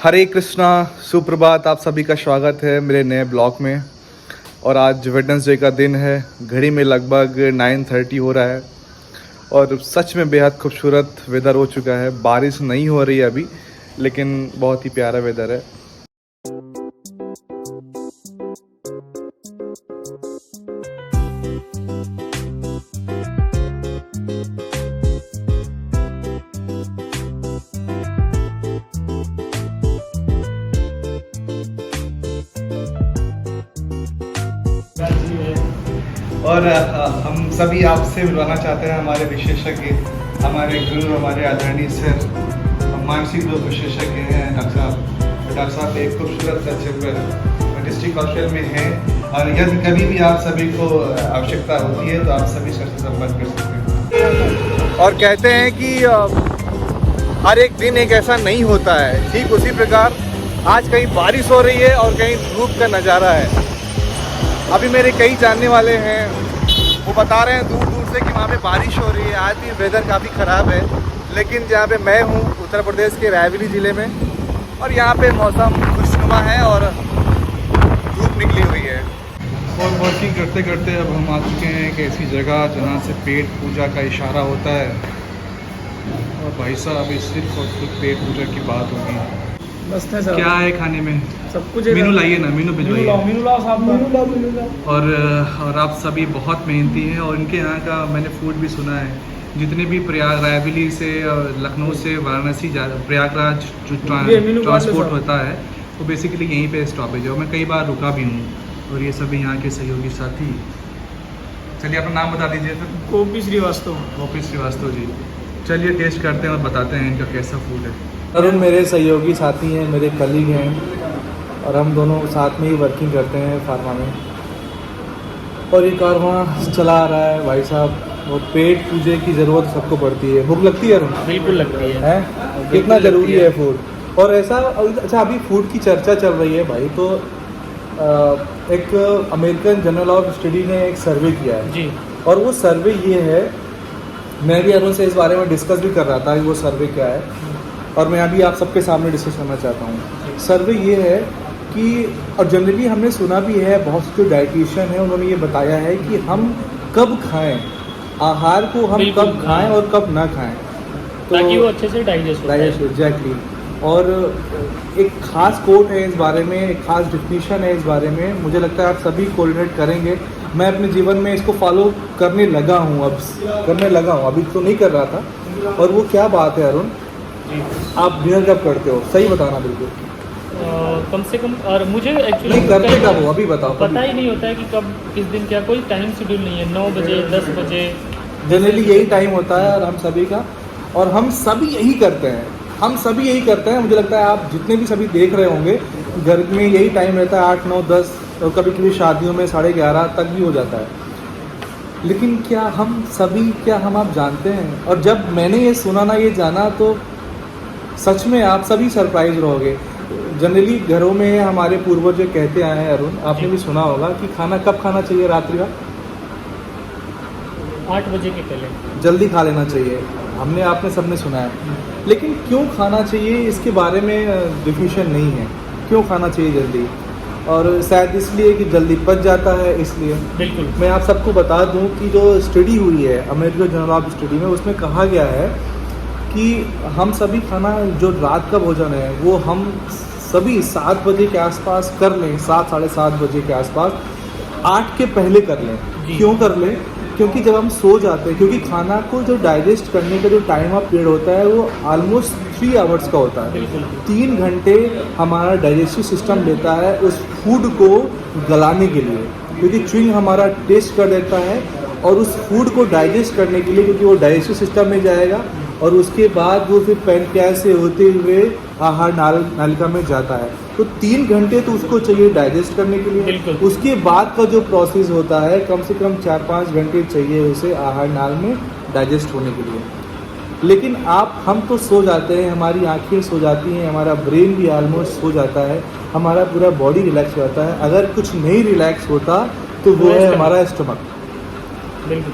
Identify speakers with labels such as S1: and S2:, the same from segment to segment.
S1: हरे कृष्णा, सुप्रभात। आप सभी का स्वागत है मेरे नए ब्लॉग में। और आज वेडनेसडे का दिन है। घड़ी में लगभग 9:30 हो रहा है और सच में बेहद खूबसूरत वेदर हो चुका है। बारिश नहीं हो रही है अभी, लेकिन बहुत ही प्यारा वेदर है। और हम सभी आपसे मिलवाना चाहते हैं हमारे विशेषज्ञ, हमारे गुरु, हमारे आदरणीय सर, मानसिक रोग विशेषज्ञ हैं डॉक्टर साहब। डॉक्टर साहब एक खूबसूरत अच्छे डिस्ट्रिक्ट हॉस्पिटल में हैं और यदि कभी भी आप सभी को आवश्यकता होती है तो आप सभी सर से संपर्क कर सकते हैं। और कहते हैं कि हर एक दिन एक ऐसा नहीं होता है, ठीक उसी प्रकार आज कहीं बारिश हो रही है और कहीं धूप का नज़ारा है। अभी मेरे कई जानने वाले हैं, वो बता रहे हैं दूर दूर से कि वहाँ पे बारिश हो रही है। आज भी वेदर काफ़ी ख़राब है, लेकिन जहाँ पे मैं हूँ उत्तर प्रदेश के रायबरेली ज़िले में, और यहाँ पे मौसम खुशनुमा है और धूप निकली हुई है। और वर्किंग करते करते अब हम आ चुके हैं एक ऐसी जगह जहाँ से पेट पूजा का इशारा होता है। और भाई साहब अभी सिर्फ और सिर्फ पेट पूजा की बात होगी। क्या है खाने में?
S2: सब कुछ
S1: मीनू लाइए ना, मीनू भिजवाइए।
S2: मीनू लाओ साहब।
S1: और आप सभी बहुत मेहनती हैं और इनके यहाँ का मैंने फूड भी सुना है। जितने भी प्रयाग रायबरेली से लखनऊ से वाराणसी प्रयागराज जो ट्रांसपोर्ट होता है वो बेसिकली यहीं पे स्टॉपेज है। और मैं कई बार रुका भी हूँ और ये सभी यहाँ के सहयोगी साथी। चलिए अपना नाम बता दीजिए सर।
S2: गोपी श्रीवास्तव।
S1: गोपी श्रीवास्तव जी। चलिए टेस्ट करते हैं और बताते हैं इनका कैसा फूड है। अरुण मेरे सहयोगी साथी हैं, मेरे कलीग हैं और हम दोनों साथ में ही वर्किंग करते हैं फार्मा में। और ये कारवां चला आ रहा है भाई साहब। और पेट पूजे की ज़रूरत सबको पड़ती है। भूख लगती है अरुण?
S2: बिल्कुल लगती है।
S1: कितना ज़रूरी है फूड। और ऐसा अच्छा, अभी फूड की चर्चा चल रही है भाई, तो एक अमेरिकन जर्नल ऑफ स्टडी ने एक सर्वे किया है
S2: जी।
S1: और वो सर्वे ये है, मैं भी अरुण से इस बारे में डिस्कस भी कर रहा था कि वो सर्वे क्या है, और मैं अभी आप सबके सामने डिस्कस करना चाहता हूँ। सर्वे ये है कि, और जनरली हमने सुना भी है, बहुत से जो डाइटिशियन हैं उन्होंने ये बताया है कि हम कब खाएं, आहार को हम कब खाएं और कब ना खाएं, तो
S2: ताकि वो अच्छे से डाइजेस्ट हो।
S1: एग्जैक्टली। और एक खास कोट है इस बारे में, एक खास डिफिनीशन है इस बारे में। मुझे लगता है आप सभी कोरिलेट करेंगे। मैं अपने जीवन में इसको फॉलो करने लगा हूँ, अभी तो नहीं कर रहा था। और वो क्या बात है अरुण, आप डिनर कब करते हो? सही बताना बिल्कुल।
S2: कम से कम, और मुझे एक्चुअली
S1: नहीं करते कब हो अभी बताओ।
S2: पता ही नहीं होता है कि कब किस दिन क्या, कोई टाइम शेड्यूल नहीं है। 9 बजे 10 बजे
S1: जनरली यही टाइम होता है और हम सभी का, और हम सभी यही करते हैं। मुझे लगता है आप जितने भी सभी देख रहे होंगे, घर में यही टाइम रहता है 8, 9, 10 और कभी कभी शादियों में 11:30 तक भी हो जाता है। लेकिन क्या हम आप जानते हैं? और जब मैंने ये सुना ना, ये जाना, तो सच में आप सभी सरप्राइज रहोगे। जनरली घरों में हमारे पूर्वज कहते आए हैं अरुण, आपने भी सुना होगा कि खाना कब खाना चाहिए? रात्रि का
S2: 8 बजे के पहले
S1: जल्दी खा लेना चाहिए। आपने सबने सुना है। लेकिन क्यों खाना चाहिए इसके बारे में डिफिनीशन नहीं है। क्यों खाना चाहिए जल्दी? और शायद इसलिए कि जल्दी पच जाता है, इसलिए।
S2: बिल्कुल।
S1: मैं आप सबको बता दूं कि जो स्टडी हुई है अमेरिकन जर्नल ऑफ स्टडी में, उसमें कहा गया है कि हम सभी खाना, जो रात का भोजन है, वो हम सभी 7 बजे के आसपास कर लें, 7, 7:30 बजे के आसपास, 8 के पहले कर लें। क्यों कर लें? क्योंकि जब हम सो जाते हैं, क्योंकि खाना को जो डाइजेस्ट करने का जो टाइम ऑफ पीरियड होता है वो ऑलमोस्ट 3 आवर्स का होता है। 3 घंटे हमारा डाइजेस्टिव सिस्टम लेता है उस फूड को गलाने के लिए, क्योंकि च्युइंग हमारा टेस्ट कर देता है, और उस फूड को डाइजेस्ट करने के लिए, क्योंकि वो डाइजेस्टिव सिस्टम में जाएगा और उसके बाद वो फिर पैनक्रियाज से होते हुए आहार नालिका में जाता है। तो 3 घंटे तो उसको चाहिए डाइजेस्ट करने के लिए। उसके बाद का जो प्रोसेस होता है, कम से कम 4-5 घंटे चाहिए उसे आहार नाल में डाइजेस्ट होने के लिए। लेकिन हम तो सो जाते हैं, हमारी आंखें सो जाती हैं, हमारा ब्रेन भी ऑलमोस्ट सो जाता है, हमारा पूरा बॉडी रिलैक्स हो जाता है। अगर कुछ नहीं रिलैक्स होता तो वो है हमारा स्टमक।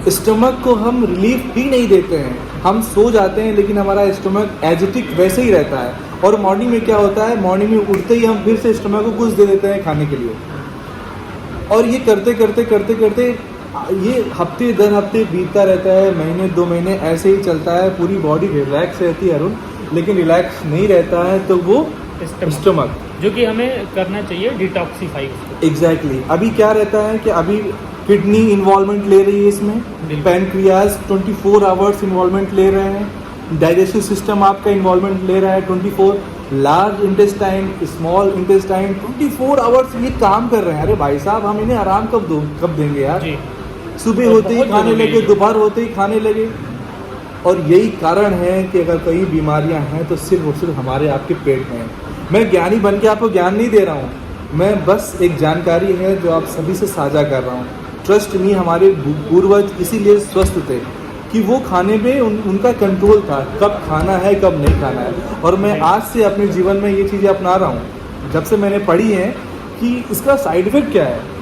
S1: स्टमक को हम रिलीफ ही नहीं देते हैं। हम सो जाते हैं लेकिन हमारा स्टमक एजिटिक वैसे ही रहता है। और मॉर्निंग में क्या होता है, मॉर्निंग में उठते ही हम फिर से स्टमक को कुछ दे देते हैं खाने के लिए। और ये करते करते करते करते ये हफ्ते दर हफ्ते बीतता रहता है, महीने 2 महीने ऐसे ही चलता है। पूरी बॉडी रिलैक्स रहती है अरुण, लेकिन रिलैक्स नहीं रहता है तो वो स्टमक,
S2: जो कि हमें करना चाहिए डिटॉक्सीफाई उसको।
S1: एग्जैक्टली अभी क्या रहता है कि अभी किडनी इन्वॉल्वमेंट ले रही है इसमें, पैनक्रियाज 24 आवर्स इन्वॉल्वमेंट ले रहे हैं, डाइजेस्टिव सिस्टम आपका इन्वॉल्वमेंट ले रहा है 24, large intestine, small intestine 24 hours ये काम कर रहे हैं। अरे भाई साहब, हम इन्हें आराम कब देंगे यार?
S2: जी।
S1: सुबह होते ही खाने लगे, दोपहर होते ही खाने लगे। और यही कारण है कि अगर कई बीमारियां हैं तो सिर्फ और सिर्फ हमारे आपके पेट में है। मैं ज्ञानी बन के आपको ज्ञान नहीं दे रहा हूँ, मैं बस एक जानकारी है जो आप सभी से साझा कर रहा हूँ। ट्रस्ट मी, हमारे पूर्वज इसीलिए स्वस्थ थे कि वो खाने में उनका कंट्रोल था, कब खाना है कब नहीं खाना है। और मैं आज से अपने जीवन में ये चीज़ें अपना रहा हूँ, जब से मैंने पढ़ी है कि इसका साइड इफेक्ट क्या है।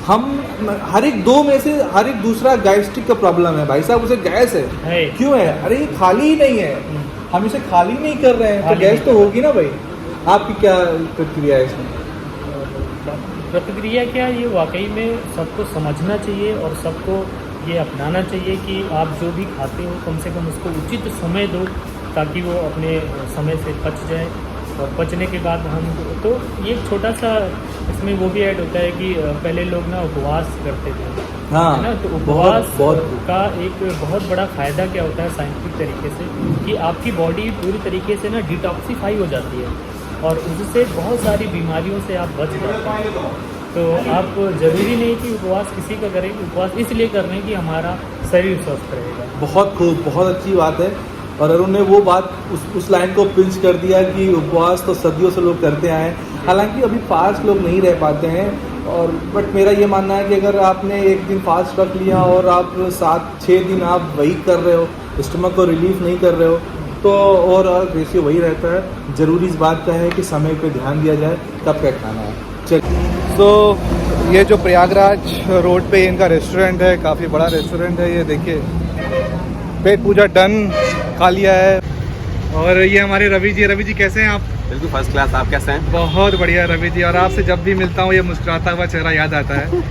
S1: हम हर एक 2 में से हर एक दूसरा गैस्ट्रिक का प्रॉब्लम है भाई साहब, उसे गैस है। क्यों है? अरे ये खाली ही नहीं है, हम इसे खाली नहीं कर रहे हैं तो गैस तो होगी ना भाई। आपकी क्या प्रतिक्रिया है इसमें?
S2: प्रतिक्रिया क्या, ये वाकई में सबको समझना चाहिए और सबको ये अपनाना चाहिए कि आप जो भी खाते हो कम से कम उसको उचित समय दो, ताकि वो अपने समय से पच जाए। और पचने के बाद हम तो ये छोटा सा इसमें वो भी ऐड होता है कि पहले लोग ना उपवास करते थे,
S1: हाँ,
S2: है ना? तो उपवास
S1: बहुत
S2: का एक बहुत बड़ा फ़ायदा क्या होता है साइंटिफिक तरीके से, कि आपकी बॉडी पूरी तरीके से ना डिटॉक्सीफाई हो जाती है और उससे बहुत सारी बीमारियों से आप बच जाते हैं। तो आप ज़रूरी नहीं कि उपवास किसी का करें, उपवास इसलिए कर रहे हैं कि हमारा शरीर स्वस्थ रहेगा।
S1: बहुत खूब, बहुत अच्छी बात है। और अरुण ने वो बात उस लाइन को पिंच कर दिया कि उपवास तो सदियों से लोग करते आए हैं, हालांकि अभी फास्ट लोग नहीं रह पाते हैं। और बट मेरा ये मानना है कि अगर आपने एक दिन फास्ट रख लिया और आप 7-6 दिन आप वही कर रहे हो, स्टमक को रिलीफ नहीं कर रहे हो, तो और रेशियो वही रहता है। ज़रूरी इस बात का है कि समय पे ध्यान दिया जाए कब क्या खाना है। चलिए, तो ये जो प्रयागराज रोड पे इनका रेस्टोरेंट है, काफ़ी बड़ा रेस्टोरेंट है। ये देखिए, पेट पूजा डन खा लिया है। और ये हमारे रवि जी कैसे हैं आप?
S3: बिल्कुल फर्स्ट क्लास। आप कैसे हैं?
S1: बहुत बढ़िया रवि जी, और आपसे जब भी मिलता हूँ ये मुस्कुराता हुआ चेहरा याद आता है।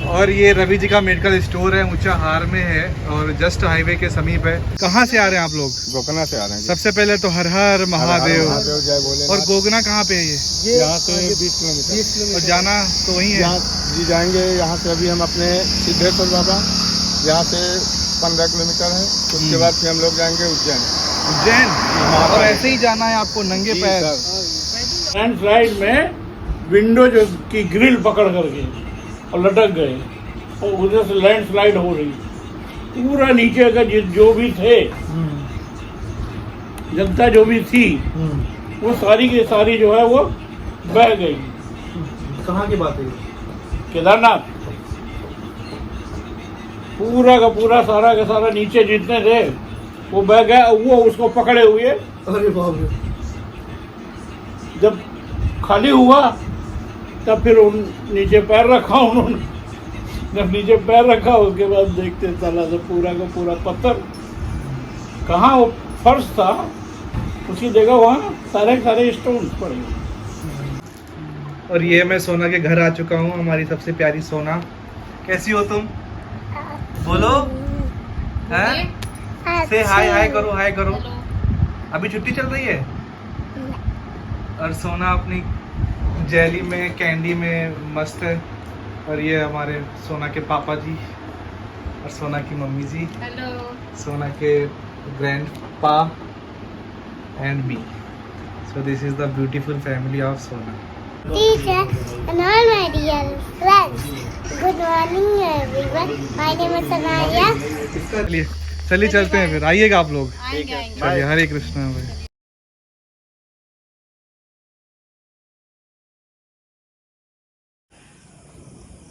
S1: और ये रवि जी का मेडिकल स्टोर है, ऊंचाहार में है और जस्ट हाईवे के समीप है। कहाँ से आ रहे हैं आप लोग?
S3: गोकर्णा से आ रहे हैं।
S1: सबसे पहले तो हर हर महादेव।
S3: जय भोलेनाथ।
S1: और गोगना कहाँ पे है ये?
S3: यहाँ से 20 किलोमीटर।
S1: और जाना तो वही है?
S3: यहाँ जी जाएंगे। यहाँ से अभी हम अपने सिद्धेश्वर बाबा, यहाँ से 15 किलोमीटर है। उसके बाद फिर हम लोग जाएंगे उज्जैन।
S1: और ऐसे ही जाना है आपको नंगे पैर?
S4: लैंडस्लाइड में विंडो जो की ग्रिल पकड़ करके और लटक गए और उधर से लैंडस्लाइड हो रही, पूरा नीचे का जो भी थे, जनता जो भी थी, वो सारी की सारी जो है वो बह गई।
S1: कहाँ की बात है?
S4: केदारनाथ पूरा का पूरा सारा का सारा नीचे जितने थे वो बह गया। वो उसको पकड़े हुए,
S1: अरे बाप रे।
S4: जब खाली हुआ तब फिर उन नीचे पैर रखा उन्होंने। जब नीचे पैर रखा उसके बाद देखते चला तो पूरा का पूरा पत्थर, कहाँ वो फर्श था उसकी जगह वहाँ सारे सारे स्टोन पड़े।
S1: और ये मैं सोना के घर आ चुका हूँ, हमारी सबसे प्यारी सोना। कैसी हो तुम? बोलो, हैं? से हाय करो, हाय करो। अभी छुट्टी चल रही है और सोना अपनी जेली में, कैंडी में मस्त है। और ये हमारे सोना के पापा जी और सोना की मम्मी जी,
S5: हेलो,
S1: सोना के grandpa and me. So this is the beautiful family of सोना।
S5: teacher and all my dear friends. Good morning everyone. My name is Sanaya.
S1: चलिए चलते हैं फिर, आइएगा आप लोग।
S5: आएंगे।
S1: चलिए, हरे कृष्णा भाई।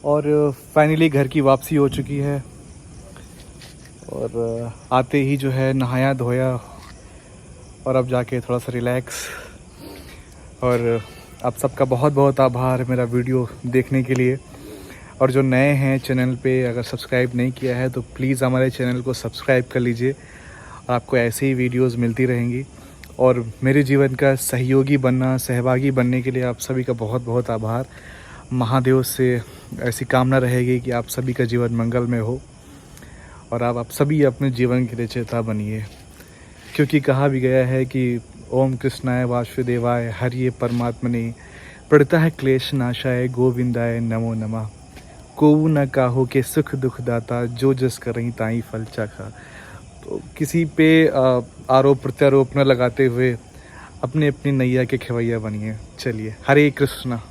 S1: और फाइनली घर की वापसी हो चुकी है और आते ही जो है नहाया धोया और अब जाके थोड़ा सा रिलैक्स। और आप सबका बहुत बहुत आभार मेरा वीडियो देखने के लिए। और जो नए हैं चैनल पे, अगर सब्सक्राइब नहीं किया है तो प्लीज़ हमारे चैनल को सब्सक्राइब कर लीजिए, आपको ऐसे ही वीडियोस मिलती रहेंगी। और मेरे जीवन का सहयोगी बनना, सहभागी बनने के लिए आप सभी का बहुत बहुत आभार। महादेव से ऐसी कामना रहेगी कि आप सभी का जीवन मंगलमय हो और आप सभी अपने जीवन के लिए चेता बनिए, क्योंकि कहा भी गया है कि ओम कृष्णाय वासुदेवाय हरिये परमात्मने पड़ता है क्लेश नाशाय गोविंदाय नमो नमः। कोऊ न काहो के सुख दुख दाता जो जस करहीं ताई फल चाखा। तो किसी पे आरोप प्रत्यारोप न लगाते हुए अपने अपनी नैया के खेवैया बनिए। चलिए, हरे कृष्णा।